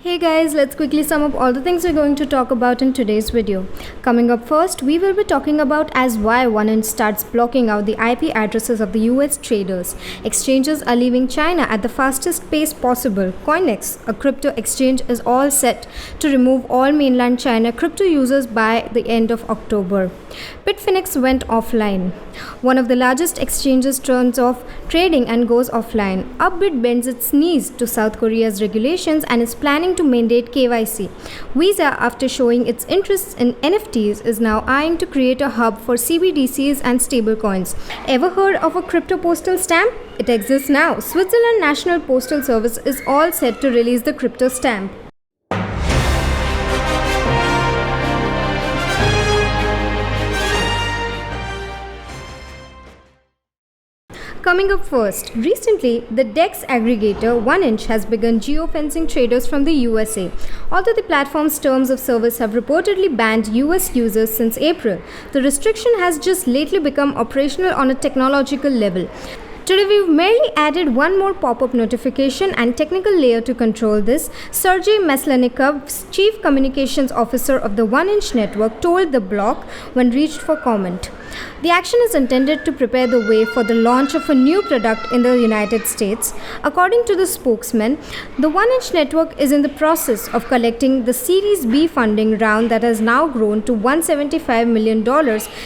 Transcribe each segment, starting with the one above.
Hey guys, let's quickly sum up all the things we're going to talk about in today's video. Coming up first, we will be talking about as why 1inch starts blocking out the IP addresses of the US traders. Exchanges are leaving China at the fastest pace possible. Coinex, a crypto exchange, is all set to remove all mainland China crypto users by the end of October. Bitfinex went offline. One of the largest exchanges turns off trading and goes offline. Upbit bends its knees to South Korea's regulations and is planning to mandate KYC. Visa, after showing its interests in NFTs, is now eyeing to create a hub for CBDCs and stablecoins. Ever heard of a crypto postal stamp? It exists now. Switzerland National Postal Service is all set to release the crypto stamp. Coming up first, recently the DEX aggregator 1inch has begun geofencing traders from the USA. Although the platform's terms of service have reportedly banned US users since April, the restriction has just lately become operational on a technological level. Today we've merely added one more pop-up notification and technical layer to control this. Sergey Maslenikov, Chief Communications Officer of the 1inch network, told the block when reached for comment. The action is intended to prepare the way for the launch of a new product in the United States. According to the spokesman, the 1inch network is in the process of collecting the Series B funding round that has now grown to $175 million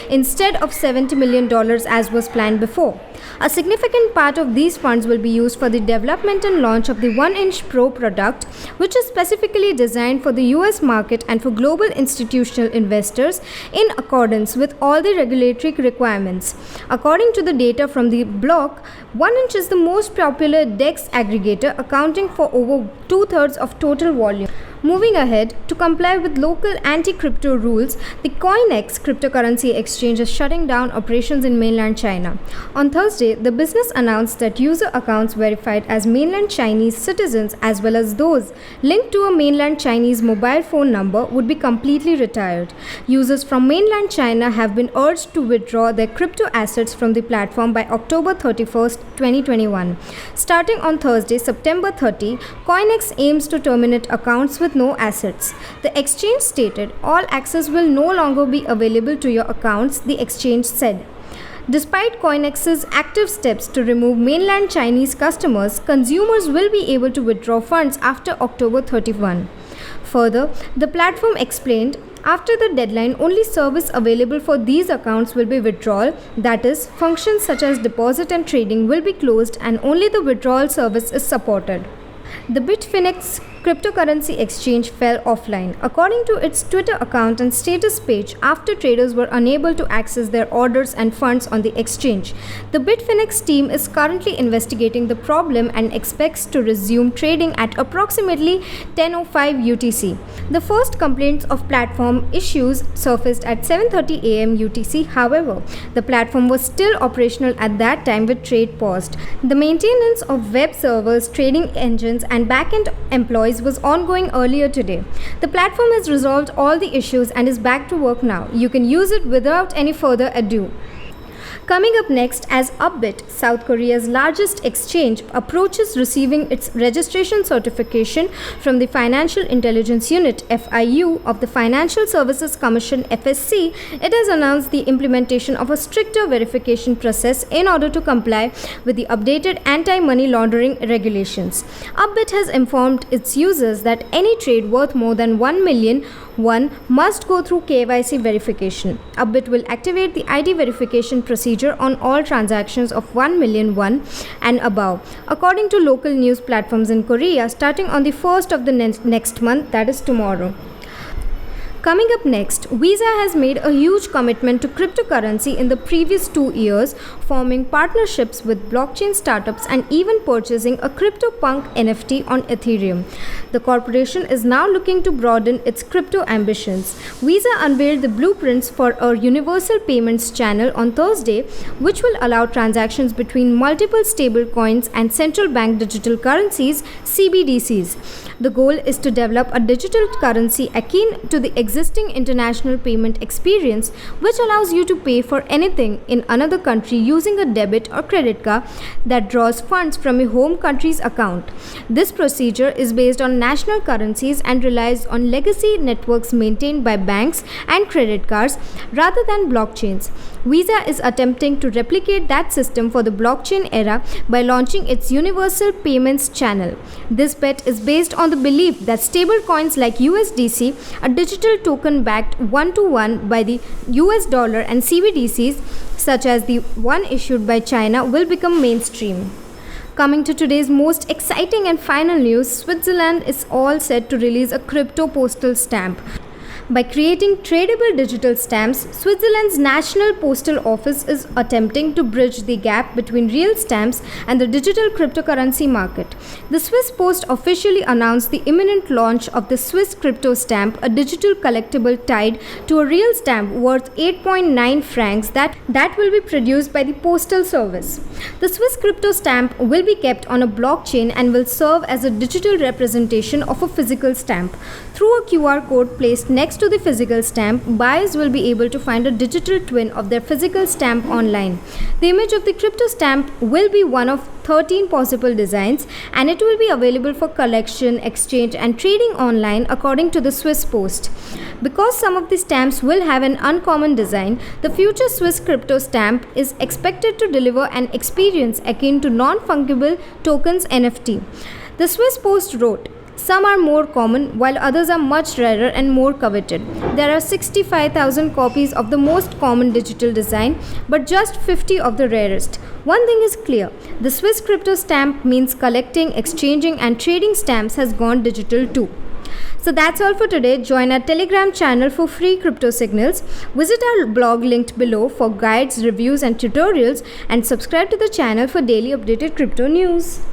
instead of $70 million as was planned before. A significant part of these funds will be used for the development and launch of the 1inch Pro product, which is specifically designed for the US market and for global institutional investors in accordance with all the regulatory requirements. According to the data from the block, 1inch is the most popular DEX aggregator, accounting for over 2/3 of total volume. Moving ahead, to comply with local anti-crypto rules, the Coinex cryptocurrency exchange is shutting down operations in mainland China. On Thursday, the business announced that user accounts verified as mainland Chinese citizens as well as those linked to a mainland Chinese mobile phone number would be completely retired. Users from mainland China have been urged to withdraw their crypto assets from the platform by October 31st, 2021. Starting on Thursday, September 30, Coinex aims to terminate accounts with no assets. The exchange stated all access will no longer be available to your accounts, the exchange said. Despite Coinex's active steps to remove mainland Chinese customers, consumers will be able to withdraw funds after October 31. Further, the platform explained, after the deadline, only service available for these accounts will be withdrawal, that is, functions such as deposit and trading will be closed and only the withdrawal service is supported. The Bitfinex cryptocurrency exchange fell offline, according to its Twitter account and status page, after traders were unable to access their orders and funds on the exchange. The Bitfinex team is currently investigating the problem and expects to resume trading at approximately 10:05 UTC. The first complaints of platform issues surfaced at 7:30 AM UTC. However, the platform was still operational at that time with trade paused. The maintenance of web servers, trading engines, and backend employees was ongoing earlier today. The platform has resolved all the issues and is back to work now. You can use it without any further ado. Coming up next, as Upbit, South Korea's largest exchange, approaches receiving its registration certification from the Financial Intelligence Unit (FIU) of the Financial Services Commission (FSC, it has announced the implementation of a stricter verification process in order to comply with the updated anti-money laundering regulations. Upbit has informed its users that any trade worth more than 1 million won must go through KYC verification. Upbit will activate the ID verification procedure on all transactions of 1 million won and above, according to local news platforms in Korea, starting on the 1st of the next month, that is tomorrow. Coming up next, Visa has made a huge commitment to cryptocurrency in the previous 2 years, forming partnerships with blockchain startups and even purchasing a CryptoPunk NFT on Ethereum. The corporation is now looking to broaden its crypto ambitions. Visa unveiled the blueprints for a universal payments channel on Thursday, which will allow transactions between multiple stablecoins and central bank digital currencies, CBDCs. The goal is to develop a digital currency akin to the existing existing international payment experience, which allows you to pay for anything in another country using a debit or credit card that draws funds from your home country's account. This procedure is based on national currencies and relies on legacy networks maintained by banks and credit cards rather than blockchains. Visa is attempting to replicate that system for the blockchain era by launching its Universal Payments Channel. This bet is based on the belief that stablecoins like USDC, a digital token backed one-to-one by the US dollar, and CBDCs, such as the one issued by China, will become mainstream. Coming to today's most exciting and final news, Switzerland is all set to release a crypto postal stamp. By creating tradable digital stamps, Switzerland's National Postal Office is attempting to bridge the gap between real stamps and the digital cryptocurrency market. The Swiss Post officially announced the imminent launch of the Swiss Crypto Stamp, a digital collectible tied to a real stamp worth 8.9 francs that will be produced by the Postal Service. The Swiss Crypto Stamp will be kept on a blockchain and will serve as a digital representation of a physical stamp. Through a QR code placed next to the physical stamp, buyers will be able to find a digital twin of their physical stamp online. The image of the crypto stamp will be one of 13 possible designs, and it will be available for collection, exchange, and trading online, according to the Swiss Post. Because some of the stamps will have an uncommon design, the future Swiss crypto stamp is expected to deliver an experience akin to non-fungible tokens (NFT). The Swiss Post wrote, "Some are more common, while others are much rarer and more coveted. There are 65,000 copies of the most common digital design, but just 50 of the rarest. One thing is clear, the Swiss crypto stamp means collecting, exchanging, and trading stamps has gone digital too." So that's all for today. Join our Telegram channel for free crypto signals. Visit our blog linked below for guides, reviews, and tutorials, and subscribe to the channel for daily updated crypto news.